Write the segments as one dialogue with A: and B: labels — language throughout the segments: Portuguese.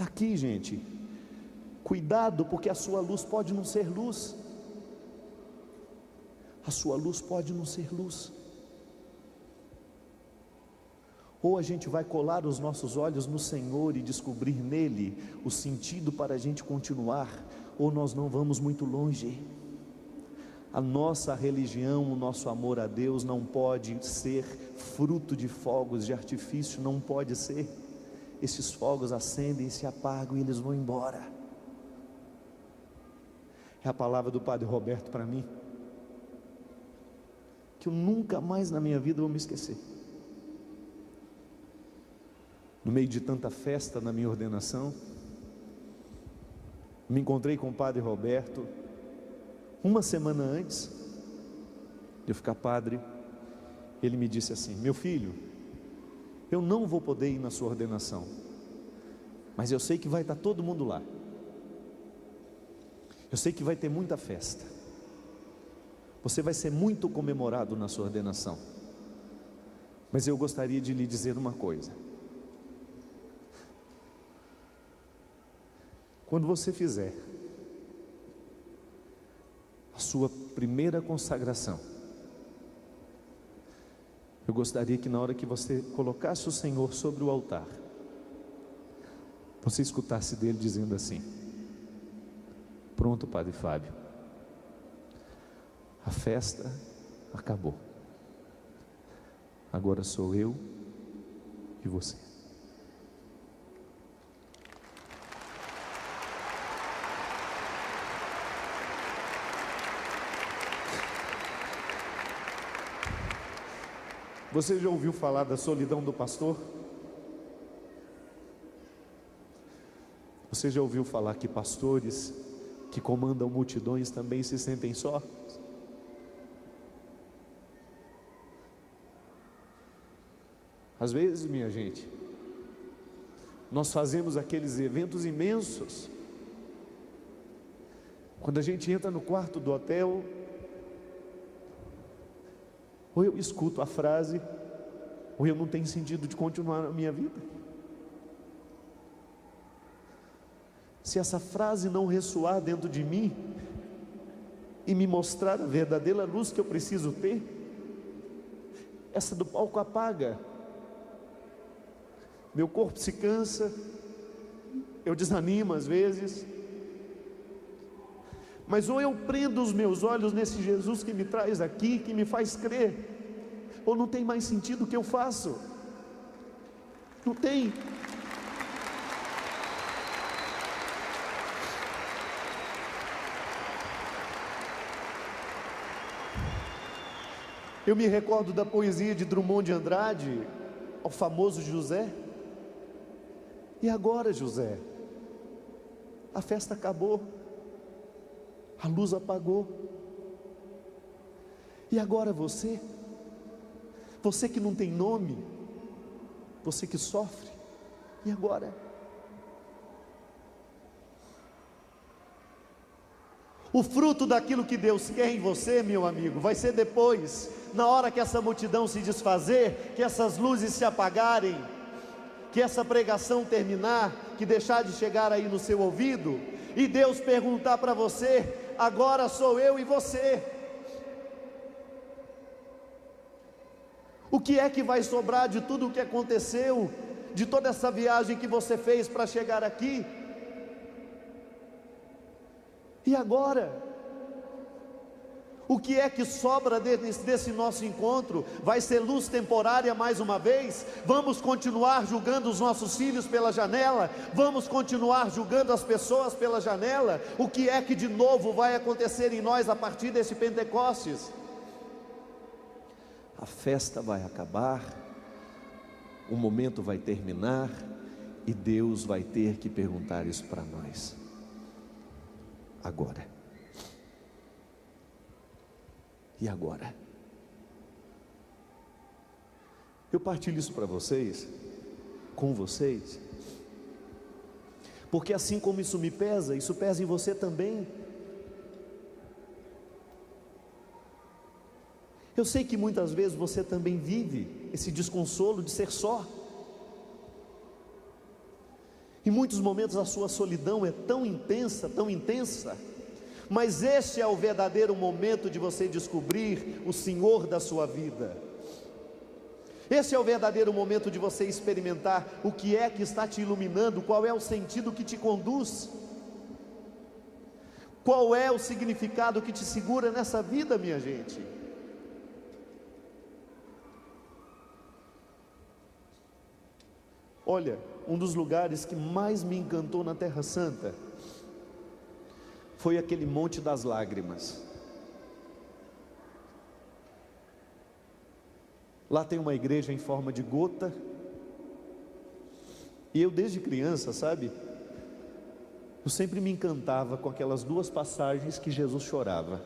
A: Está aqui, gente. Cuidado, porque a sua luz pode não ser luz. A sua luz pode não ser luz. Ou a gente vai colar os nossos olhos no Senhor e descobrir nele o sentido para a gente continuar, ou nós não vamos muito longe. A nossa religião, o nosso amor a Deus não pode ser fruto de fogos de artifício, não pode ser. Esses fogos acendem e se apagam e eles vão embora. É a palavra do Padre Roberto para mim, que eu nunca mais na minha vida vou me esquecer. No meio de tanta festa na minha ordenação, me encontrei com o Padre Roberto uma semana antes de eu ficar padre. Ele me disse assim: meu filho, eu não vou poder ir na sua ordenação, mas eu sei que vai estar todo mundo lá, eu sei que vai ter muita festa, você vai ser muito comemorado na sua ordenação, mas eu gostaria de lhe dizer uma coisa: quando você fizer a sua primeira consagração, eu gostaria que na hora que você colocasse o Senhor sobre o altar, você escutasse dele dizendo assim: pronto, Padre Fábio, a festa acabou, agora sou eu e você. Você já ouviu falar da solidão do pastor? Você já ouviu falar que pastores que comandam multidões também se sentem só? Às vezes, minha gente, nós fazemos aqueles eventos imensos. Quando a gente entra no quarto do hotel, ou eu escuto a frase, ou eu não tenho sentido de continuar na minha vida. Se essa frase não ressoar dentro de mim e me mostrar a verdadeira luz que eu preciso ter, essa do palco apaga, meu corpo se cansa, eu desanimo às vezes. Mas ou eu prendo os meus olhos nesse Jesus que me traz aqui, que me faz crer, ou não tem mais sentido o que eu faço. Não tem. Eu me recordo da poesia de Drummond de Andrade, ao famoso José. E agora, José? A festa acabou, a luz apagou, e agora você? Você que não tem nome, você que sofre, e agora? O fruto daquilo que Deus quer em você, meu amigo, vai ser depois, na hora que essa multidão se desfazer, que essas luzes se apagarem, que essa pregação terminar, que deixar de chegar aí no seu ouvido, e Deus perguntar para você: agora sou eu e você. O que é que vai sobrar de tudo o que aconteceu, de toda essa viagem que você fez para chegar aqui? E agora? O que é que sobra desse nosso encontro? Vai ser luz temporária mais uma vez? Vamos continuar julgando os nossos filhos pela janela? Vamos continuar julgando as pessoas pela janela? O que é que de novo vai acontecer em nós a partir desse Pentecostes? A festa vai acabar, o momento vai terminar, e Deus vai ter que perguntar isso para nós. Agora? E agora? Eu partilho isso para vocês, com vocês, porque assim como isso me pesa, isso pesa em você também. Eu sei que muitas vezes você também vive esse desconsolo de ser só. Em muitos momentos a sua solidão é tão intensa, mas este é o verdadeiro momento de você descobrir o Senhor da sua vida. Esse é o verdadeiro momento de você experimentar o que é que está te iluminando, qual é o sentido que te conduz, qual é o significado que te segura nessa vida, minha gente. Olha, um dos lugares que mais me encantou na Terra Santa foi aquele Monte das Lágrimas. Lá tem uma igreja em forma de gota, e eu desde criança, sabe, eu sempre me encantava com aquelas duas passagens que Jesus chorava.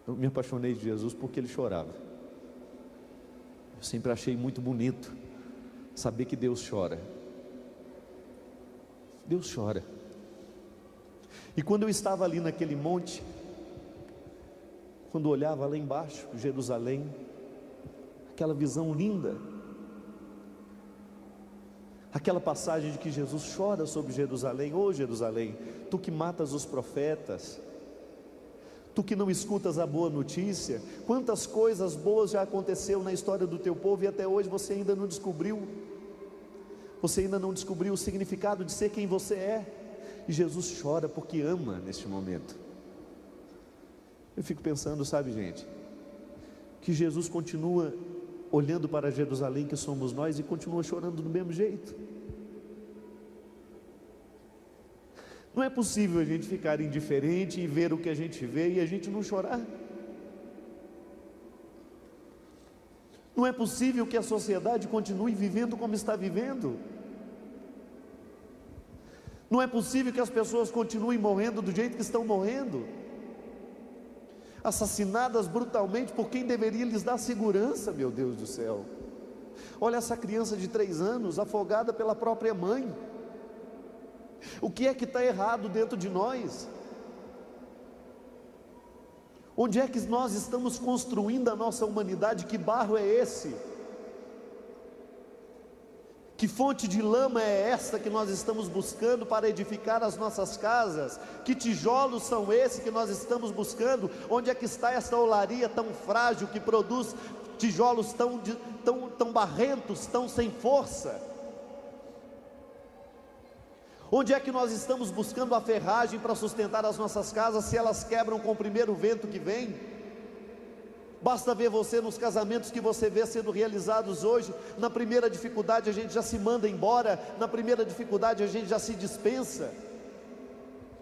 A: Eu me apaixonei de Jesus porque ele chorava. Eu sempre achei muito bonito saber que Deus chora. Deus chora. E quando eu estava ali naquele monte, quando olhava lá embaixo, Jerusalém, aquela visão linda, aquela passagem de que Jesus chora sobre Jerusalém: ô Jerusalém, tu que matas os profetas, tu que não escutas a boa notícia, quantas coisas boas já aconteceu na história do teu povo e até hoje você ainda não descobriu, o significado de ser quem você é. E Jesus chora porque ama neste momento. Eu fico pensando, sabe, gente, que Jesus continua olhando para Jerusalém, que somos nós, e continua chorando do mesmo jeito. Não é possível a gente ficar indiferente e ver o que a gente vê e a gente não chorar. Não é possível que a sociedade continue vivendo como está vivendo. Não é possível que as pessoas continuem morrendo do jeito que estão morrendo, assassinadas brutalmente por quem deveria lhes dar segurança. Meu Deus do céu, olha essa criança de 3 anos afogada pela própria mãe. O que é que está errado dentro de nós? Onde é que nós estamos construindo a nossa humanidade? Que barro é esse? Que fonte de lama é esta que nós estamos buscando para edificar as nossas casas? Que tijolos são esses que nós estamos buscando? Onde é que está essa olaria tão frágil que produz tijolos tão barrentos, tão sem força? Onde é que nós estamos buscando a ferragem para sustentar as nossas casas, se elas quebram com o primeiro vento que vem? Basta ver você nos casamentos que você vê sendo realizados hoje. Na primeira dificuldade a gente já se manda embora, na primeira dificuldade a gente já se dispensa.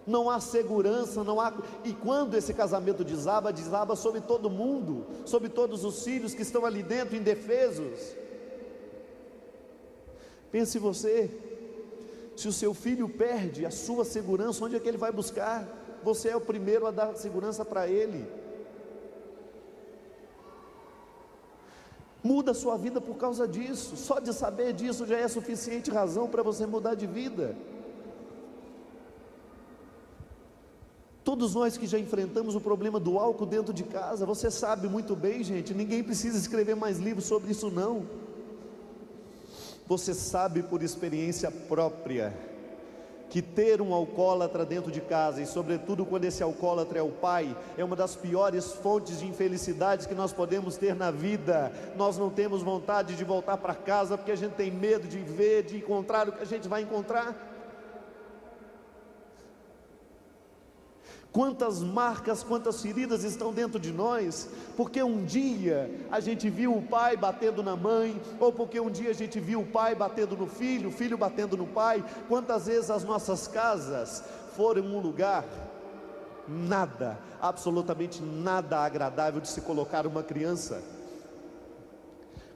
A: Não há segurança, não há. E quando esse casamento desaba sobre todo mundo, sobre todos os filhos que estão ali dentro indefesos. Pense você, se o seu filho perde a sua segurança, onde é que ele vai buscar? Você é o primeiro a dar segurança para ele. Muda a sua vida por causa disso. Só de saber disso já é suficiente razão para você mudar de vida. Todos nós que já enfrentamos o problema do álcool dentro de casa, você sabe muito bem, gente, ninguém precisa escrever mais livros sobre isso não. Você sabe por experiência própria que ter um alcoólatra dentro de casa, e sobretudo quando esse alcoólatra é o pai, é uma das piores fontes de infelicidade que nós podemos ter na vida. Nós não temos vontade de voltar para casa, porque a gente tem medo de ver, de encontrar o que a gente vai encontrar. Quantas marcas, quantas feridas estão dentro de nós, porque um dia a gente viu o pai batendo na mãe, ou porque um dia a gente viu o pai batendo no filho, o filho batendo no pai. Quantas vezes as nossas casas foram um lugar, nada, absolutamente nada agradável de se colocar uma criança.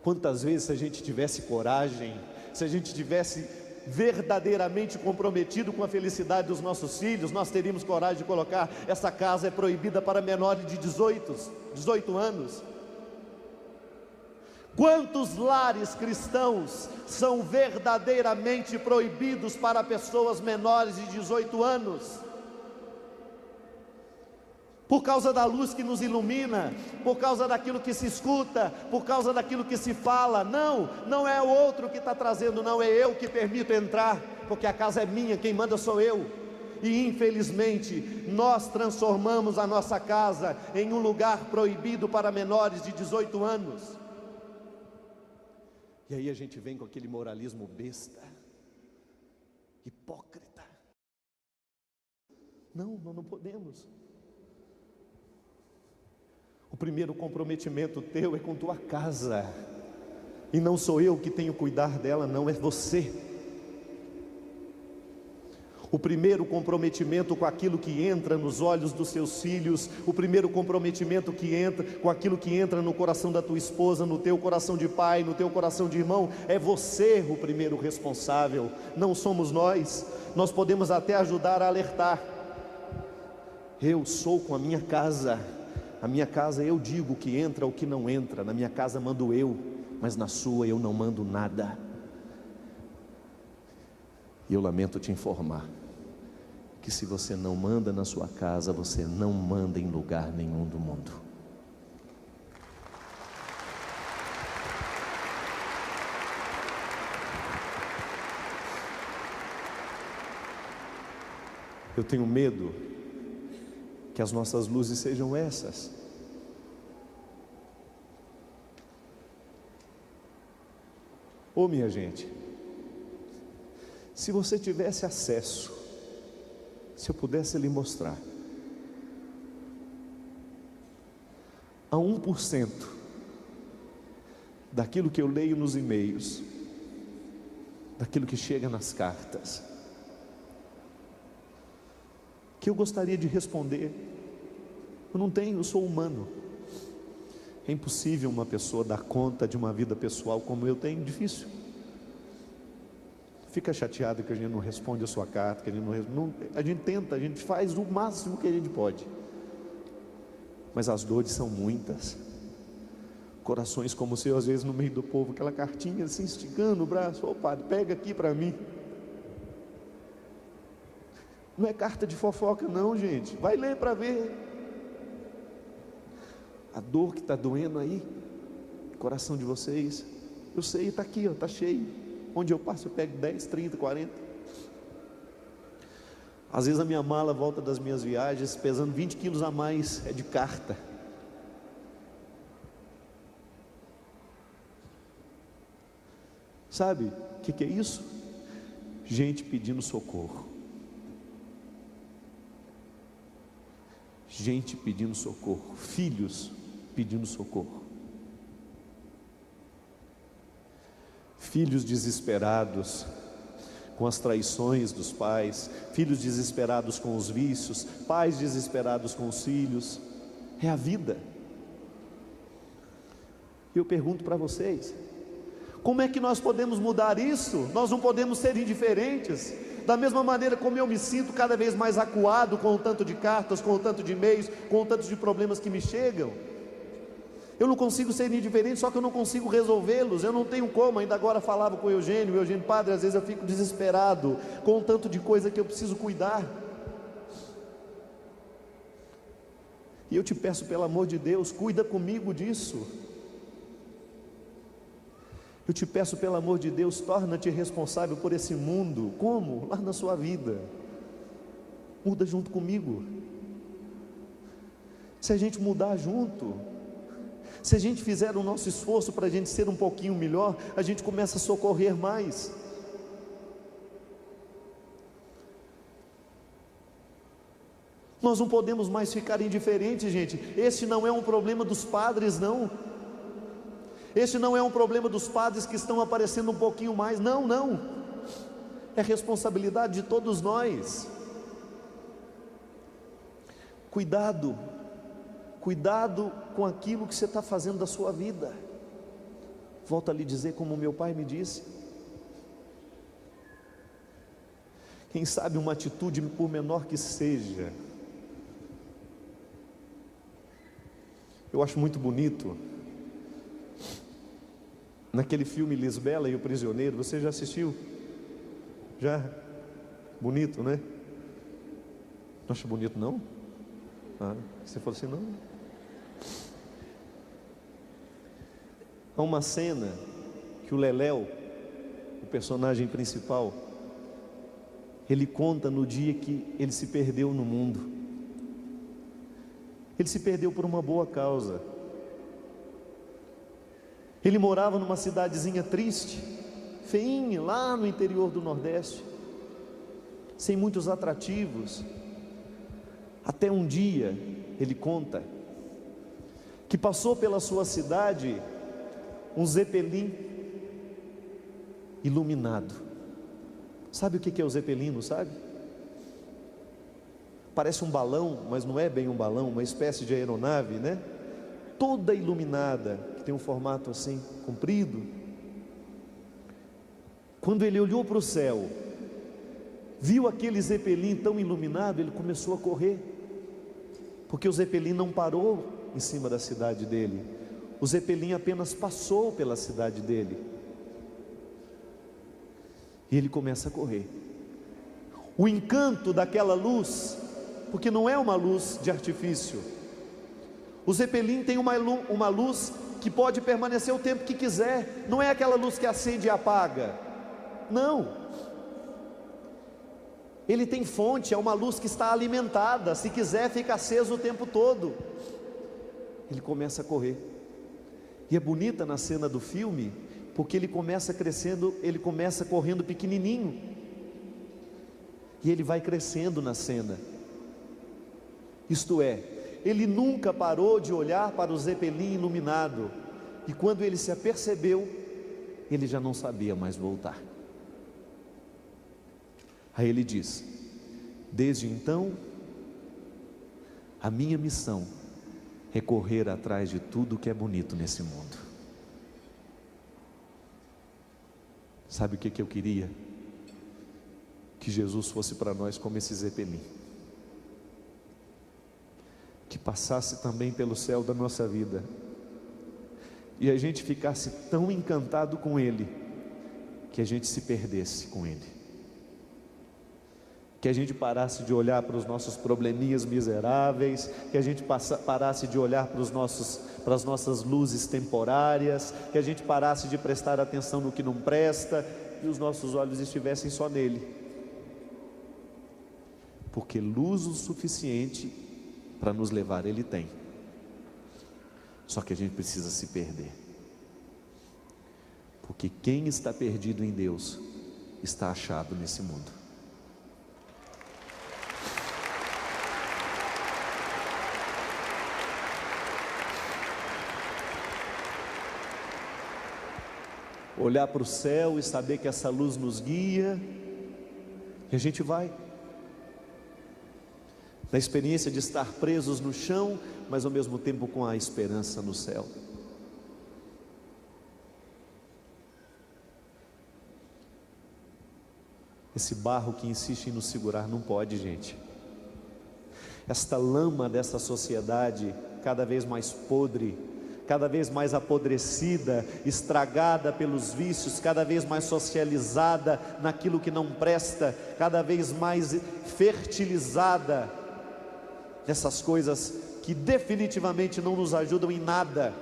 A: Quantas vezes, se a gente tivesse coragem, se a gente tivesse verdadeiramente comprometido com a felicidade dos nossos filhos, nós teríamos coragem de colocar: essa casa é proibida para menores de 18 anos. Quantos lares cristãos são verdadeiramente proibidos para pessoas menores de 18 anos? por causa da luz que nos ilumina, por causa daquilo que se escuta, por causa daquilo que se fala. Não, não é o outro que está trazendo, não, é eu que permito entrar, porque a casa é minha, quem manda sou eu. E infelizmente nós transformamos a nossa casa em um lugar proibido para menores de 18 anos. E aí a gente vem com aquele moralismo besta, hipócrita. Não, nós não podemos. O primeiro comprometimento teu é com tua casa, e não sou eu que tenho que cuidar dela, não, é você. O primeiro comprometimento com aquilo que entra nos olhos dos seus filhos, o primeiro comprometimento que entra com aquilo que entra no coração da tua esposa, no teu coração de pai, no teu coração de irmão, é você o primeiro responsável, não somos nós. Nós podemos até ajudar a alertar. Eu sou com a minha casa eu digo o que entra, o que não entra. Na minha casa mando eu, mas na sua eu não mando nada. E eu lamento te informar que se você não manda na sua casa, você não manda em lugar nenhum do mundo. Eu tenho medo que as nossas luzes sejam essas. Ô minha gente, se você tivesse acesso, se eu pudesse lhe mostrar, a 1% daquilo que eu leio nos e-mails, daquilo que chega nas cartas, que eu gostaria de responder, eu não tenho, eu sou humano. É impossível uma pessoa dar conta de uma vida pessoal como eu tenho, difícil. Fica chateado que a gente não responde a sua carta, que a gente tenta, a gente faz o máximo que a gente pode, mas as dores são muitas. Corações como o seu, às vezes no meio do povo, aquela cartinha assim, esticando o braço: ô padre, pega aqui para mim. Não é carta de fofoca não, gente, vai ler para ver a dor que está doendo aí, coração de vocês. Eu sei, está aqui, está cheio. Onde eu passo eu pego 10, 30, 40. Às vezes a minha mala volta das minhas viagens pesando 20 quilos a mais, é de carta. Sabe o que é isso? Gente pedindo socorro. Gente pedindo socorro, filhos pedindo socorro, filhos desesperados com as traições dos pais, filhos desesperados com os vícios, pais desesperados com os filhos. É a vida. Eu pergunto para vocês, como é que nós podemos mudar isso? Nós não podemos ser indiferentes. Da mesma maneira como eu me sinto cada vez mais acuado com o tanto de cartas, com o tanto de e-mails, com o tanto de problemas que me chegam, eu não consigo ser indiferente, só que eu não consigo resolvê-los, eu não tenho como. Ainda agora falava com o Eugênio, padre, às vezes eu fico desesperado com o tanto de coisa que eu preciso cuidar, e eu te peço, pelo amor de Deus, cuida comigo disso. Eu te peço, pelo amor de Deus, torna-te responsável por esse mundo. Como? Lá na sua vida. Muda junto comigo. Se a gente mudar junto, se a gente fizer o nosso esforço para a gente ser um pouquinho melhor, a gente começa a socorrer mais. Nós não podemos mais ficar indiferentes, gente. Esse não é um problema dos padres, não. Esse não é um problema dos padres que estão aparecendo um pouquinho mais, não, não. É responsabilidade de todos nós. Cuidado, cuidado com aquilo que você está fazendo da sua vida. Volto a lhe dizer como meu pai me disse. Quem sabe uma atitude, por menor que seja. Eu acho muito bonito naquele filme Lisbela e o Prisioneiro. Você já assistiu? Já? Bonito, né? Não acha bonito não? Você falou assim, não. Há uma cena que o Leléu, o personagem principal, ele conta no dia que ele se perdeu no mundo. Ele se perdeu por uma boa causa. Ele morava numa cidadezinha triste, feinha, lá no interior do Nordeste, sem muitos atrativos. Até um dia, ele conta, que passou pela sua cidade um Zeppelin iluminado. Sabe o que é o Zeppelin, não sabe? Parece um balão, mas não é bem um balão, uma espécie de aeronave, né? Toda iluminada, que tem um formato assim, comprido. Quando ele olhou para o céu, viu aquele Zeppelin tão iluminado, ele começou a correr, porque o Zeppelin não parou em cima da cidade dele, o Zeppelin apenas passou pela cidade dele, e ele começa a correr. O encanto daquela luz, porque não é uma luz de artifício, o Zeppelin tem uma luz que pode permanecer o tempo que quiser, não é aquela luz que acende e apaga, não, ele tem fonte, é uma luz que está alimentada, se quiser fica aceso o tempo todo. Ele começa a correr, e é bonita na cena do filme, porque ele começa crescendo, ele começa correndo pequenininho, e ele vai crescendo na cena, isto é, ele nunca parou de olhar para o Zeppelin iluminado, e quando ele se apercebeu, ele já não sabia mais voltar. Aí ele diz: desde então, a minha missão é correr atrás de tudo que é bonito nesse mundo. Sabe o que eu queria? Que Jesus fosse para nós como esse Zeppelin, que passasse também pelo céu da nossa vida, e a gente ficasse tão encantado com Ele, que a gente se perdesse com Ele, que a gente parasse de olhar para os nossos probleminhas miseráveis, que a gente parasse de olhar para as nossas luzes temporárias, que a gente parasse de prestar atenção no que não presta, e os nossos olhos estivessem só nele, porque luz o suficiente para nos levar Ele tem, só que a gente precisa se perder, porque quem está perdido em Deus, está achado nesse mundo. Olhar para o céu e saber que essa luz nos guia, e a gente vai, na experiência de estar presos no chão, mas ao mesmo tempo com a esperança no céu. Esse barro que insiste em nos segurar não pode, gente. Esta lama dessa sociedade, cada vez mais podre, cada vez mais apodrecida, estragada pelos vícios, cada vez mais socializada naquilo que não presta, cada vez mais fertilizada nessas coisas que definitivamente não nos ajudam em nada,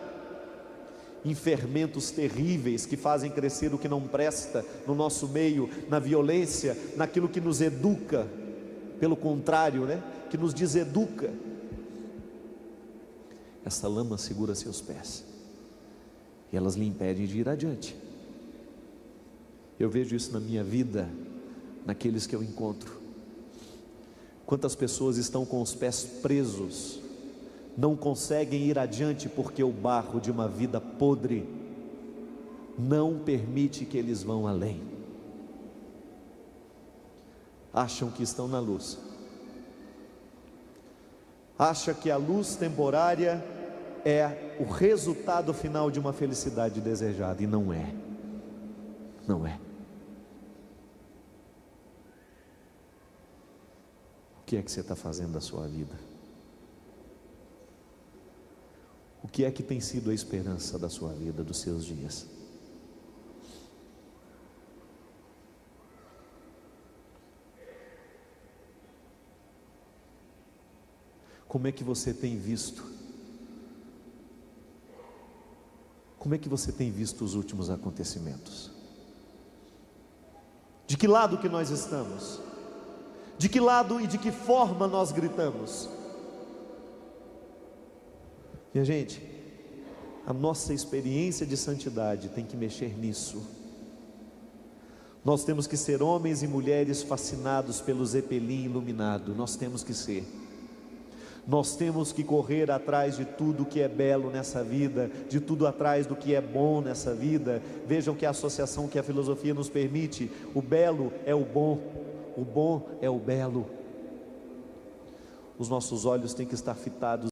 A: em fermentos terríveis que fazem crescer o que não presta no nosso meio, na violência, naquilo que nos educa, pelo contrário, que nos deseduca. Essa lama segura seus pés, e elas lhe impedem de ir adiante. Eu vejo isso na minha vida, naqueles que eu encontro. Quantas pessoas estão com os pés presos, não conseguem ir adiante, porque o barro de uma vida podre não permite que eles vão além. Acham que estão na luz, acham que a luz temporária é o resultado final de uma felicidade desejada, e não é, não é. O que é que você está fazendo da sua vida? O que é que tem sido a esperança da sua vida, dos seus dias? Como é que você tem visto? Como é que você tem visto os últimos acontecimentos? De que lado que nós estamos? De que lado e de que forma nós gritamos? Minha gente, a nossa experiência de santidade tem que mexer nisso. Nós temos que ser homens e mulheres fascinados pelo Zeppelin iluminado. Nós temos que ser. Nós temos que correr atrás de tudo que é belo nessa vida, de tudo atrás do que é bom nessa vida. Vejam que a associação que a filosofia nos permite: o belo é o bom é o belo. Os nossos olhos têm que estar fitados